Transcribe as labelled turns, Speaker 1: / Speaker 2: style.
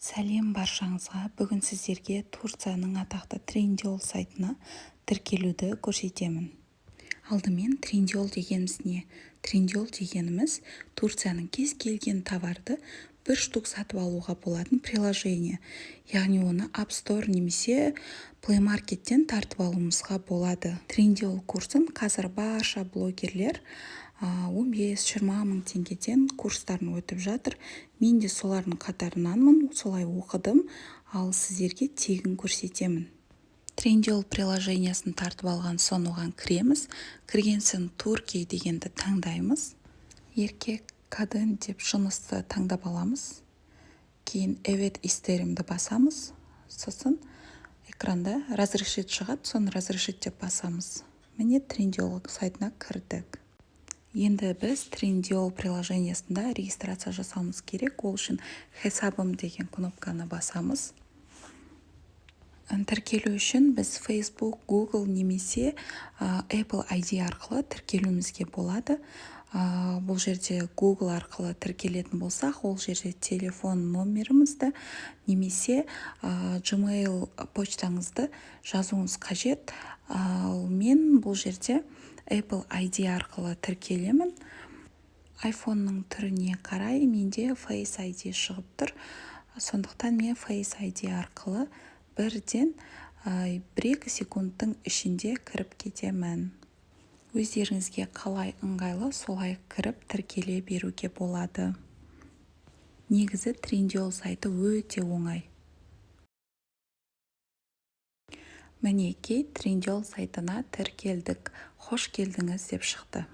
Speaker 1: Сәлем баршаңызға. Бүгін сіздерге Турцияның атақты Trendyol сайтына тіркелуді көрсетемін. Алдымен Trendyol дегеніміз не? Trendyol дегеніміз Турцияның кез келген товарды бір штук сатып алуға болатын приложение. Яғни оны App Store немесе Play Market'тен тартып алуымызға болады. Trendyol курсын қазір барша блогерлер 15-20 мың теңгеден курстарын өтіп жатыр. Мен де солардың қатарынанмын, солай оқыдым, ал сіздерге тегін көрсетемін. Trendyol приложениясын тартып алған соң оған кіреміз. Кірген соң Turkey дегенді таңдаймыз. Еркек, kadın деп жынысты таңдап аламыз. Кейін evet isterimді басамыз. Сосын экранда разрешить шығады, соны разрешить деп басамыз. Міне Trendyol сайтына кірдік. Енді біз Trendyol приложениясында регистрация жасауымыз керек. Ол үшін хесабым деген кнопканы басамыз. Тіркелу үшін біз Facebook, Google немесе Apple ID арқылы тіркелуімізге болады. Бұл жерде Google арқылы тіркелетін болсақ, ол жерде телефон номерімізді немесе Gmail почтаңызды жазуыңыз қажет. Мен бұл жерде Apple ID арқылы тіркелемін. iPhone-ның түріне қарай менде Face ID шығып тұр. Сондықтан мен Face ID арқылы бірден 1-2 секундтың ішінде кіріп кетемін. Өздеріңізге қалай ыңғайлы, солай кіріп тіркеле беруге болады. Негізі Trendyol сайты өте оңай. Мінекей Trendyol сайтына тіркелдік. Хош келдіңіз деп шықты.